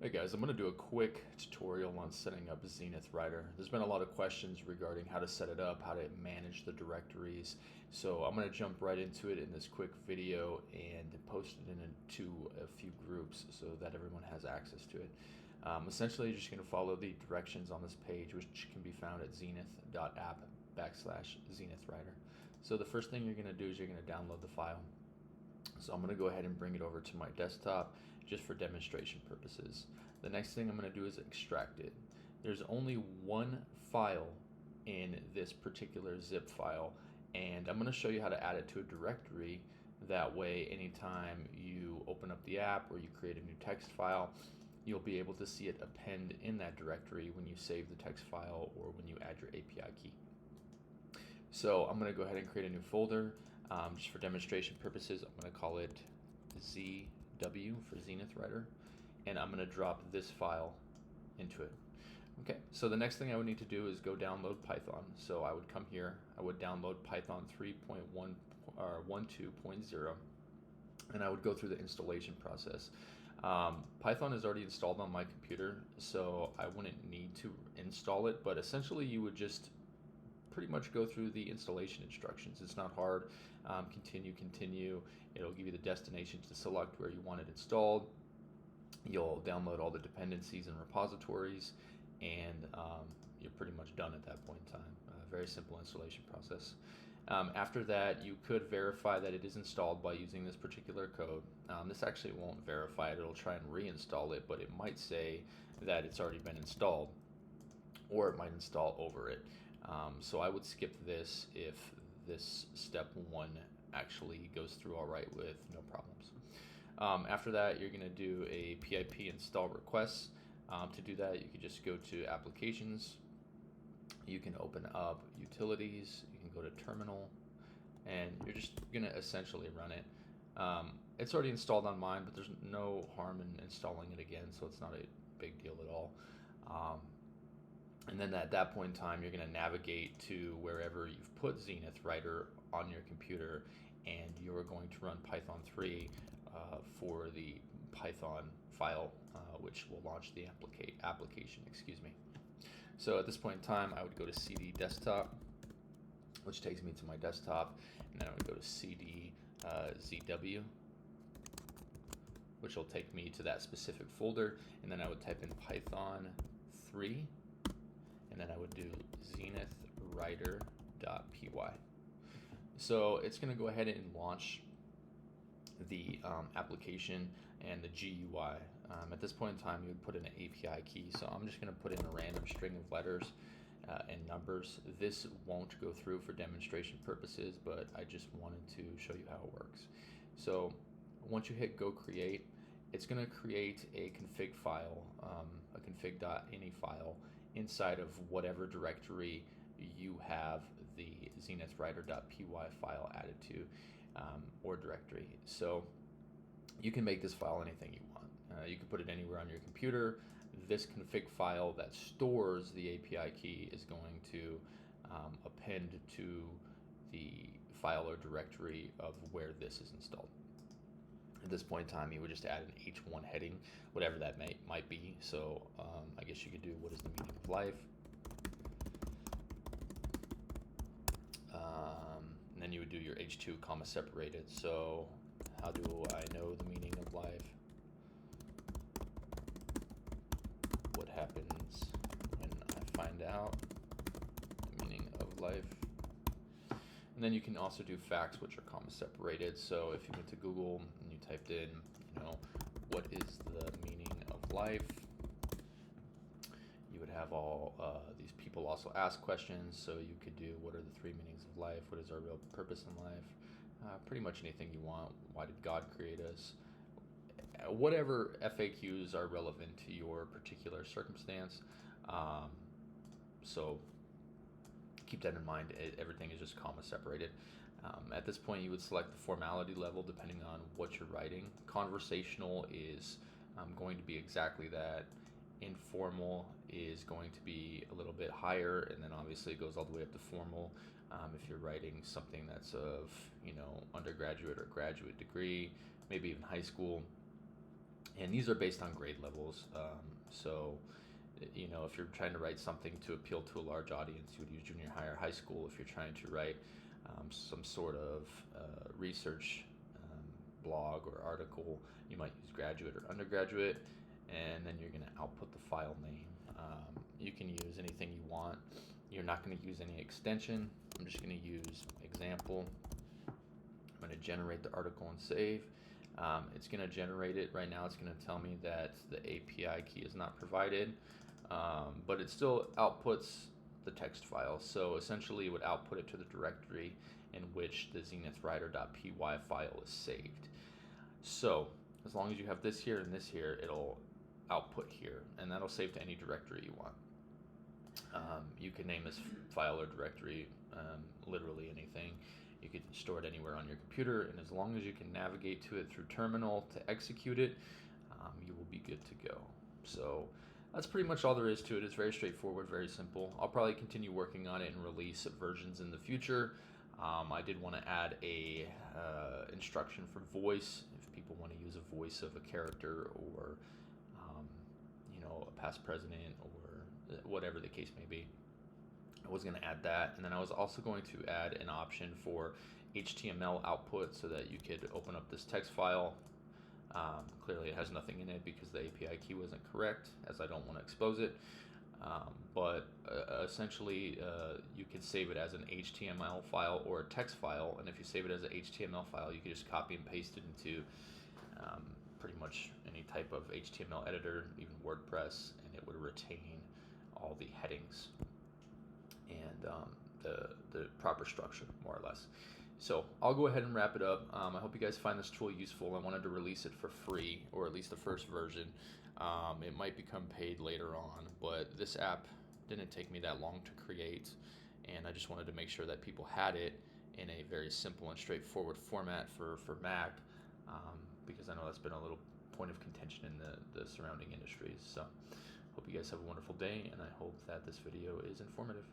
Hey guys, I'm going to do a quick tutorial on setting up ZynithWriter. There's been a lot of questions regarding how to set it up, how to manage the directories. So I'm going to jump right into it in this quick video and post it into a few groups so that everyone has access to it. Essentially, you're just going to follow the directions on this page, which can be found at zenith.app/ZynithWriter. So the first thing you're going to do is you're going to download the file. So I'm going to go ahead and bring it over to my desktop just for demonstration purposes. The next thing I'm going to do is extract it. There's only one file in this particular zip file, and I'm going to show you how to add it to a directory. That way, anytime you open up the app or you create a new text file, you'll be able to see it append in that directory when you save the text file or when you add your API key. So I'm going to go ahead and create a new folder. Just for demonstration purposes, I'm going to call it ZW for ZynithWriter, and I'm going to drop this file into it. Okay, so the next thing I would need to do is go download Python. So I would come here, I would download Python 3.1 or 12.0, and I would go through the installation process. Python is already installed on my computer, so I wouldn't need to install it, but essentially you would just pretty much go through the installation instructions. It's not hard. Continue. It'll give you the destination to select where you want it installed. You'll download all the dependencies and repositories, and you're pretty much done at that point in time. Very simple installation process. After that, you could verify that it is installed by using this particular code. This actually won't verify it. It'll try and reinstall it, but it might say that it's already been installed, or it might install over it. So I would skip this if this step one actually goes through all right with no problems. After that, you're going to do a pip install request. To do that, you can just go to applications. You can open up utilities. You can go to terminal, and you're just going to essentially run it. It's already installed on mine, but there's no harm in installing it again, so it's not a big deal at all. And then at that point in time, you're going to navigate to wherever you've put ZynithWriter on your computer, and you're going to run Python 3 for the Python file, which will launch the application. So at this point in time, I would go to CD desktop, which takes me to my desktop, and then I would go to CD ZW, which will take me to that specific folder, and then I would type in Python 3, and then I would do ZynithWriter.py. So it's going to go ahead and launch the application and the GUI. At this point in time, you would put in an API key. So I'm just going to put in a random string of letters and numbers. This won't go through for demonstration purposes, but I just wanted to show you how it works. So once you hit go create, it's going to create a config file, a config.ini file inside of whatever directory you have the ZynithWriter.py file added to, or directory. So you can make this file anything you want. You can put it anywhere on your computer. This config file that stores the API key is going to append to the file or directory of where this is installed. At this point in time, you would just add an H1 heading, whatever that might be. So I guess you could do, what is the meaning of life? And then you would do your H2 comma separated. So how do I know the meaning of life? What happens when I find out the meaning of life? And then you can also do facts, which are comma separated. So if you went to Google and you typed in, what is the meaning of life? You would have all these people also ask questions. So you could do, what are the 3 meanings of life? What is our real purpose in life? Pretty much anything you want. Why did God create us? Whatever FAQs are relevant to your particular circumstance. So keep that in mind. Everything is just comma separated. At this point, you would select the formality level depending on what you're writing. Conversational is going to be exactly that. Informal is going to be a little bit higher, and then obviously it goes all the way up to formal. If you're writing something that's of undergraduate or graduate degree, maybe even high school, And these are based on grade levels. So, you know, if you're trying to write something to appeal to a large audience, you would use junior high or high school. If you're trying to write some sort of research blog or article, you might use graduate or undergraduate. And then you're going to output the file name. You can use anything you want. You're not going to use any extension. I'm just going to use example. I'm going to generate the article and save. It's going to generate it. Right now it's going to tell me that the API key is not provided, but it still outputs the text file. So essentially it would output it to the directory in which the ZynithWriter.py file is saved. So as long as you have this here and this here, it'll output here, and that'll save to any directory you want. You can name this file or directory literally anything. You can store it anywhere on your computer, and as long as you can navigate to it through terminal to execute it, you will be good to go. So that's pretty much all there is to it. It's very straightforward, very simple. I'll probably continue working on it and release versions in the future. I did want to add a instruction for voice if people want to use a voice of a character, or you know, a past president, or whatever the case may be. I was going to add that, and then I was also going to add an option for HTML output so that you could open up this text file. Clearly it has nothing in it because the API key wasn't correct, as I don't want to expose it. But essentially you can save it as an HTML file or a text file, and if you save it as an HTML file, you can just copy and paste it into pretty much any type of HTML editor, even WordPress, and it would retain all the headings and the proper structure, more or less. So I'll go ahead and wrap it up. I hope you guys find this tool useful. I wanted to release it for free, or at least the first version. It might become paid later on, but this app didn't take me that long to create, and I just wanted to make sure that people had it in a very simple and straightforward format for Mac, because I know that's been a little point of contention in the surrounding industries. So hope you guys have a wonderful day, and I hope that this video is informative.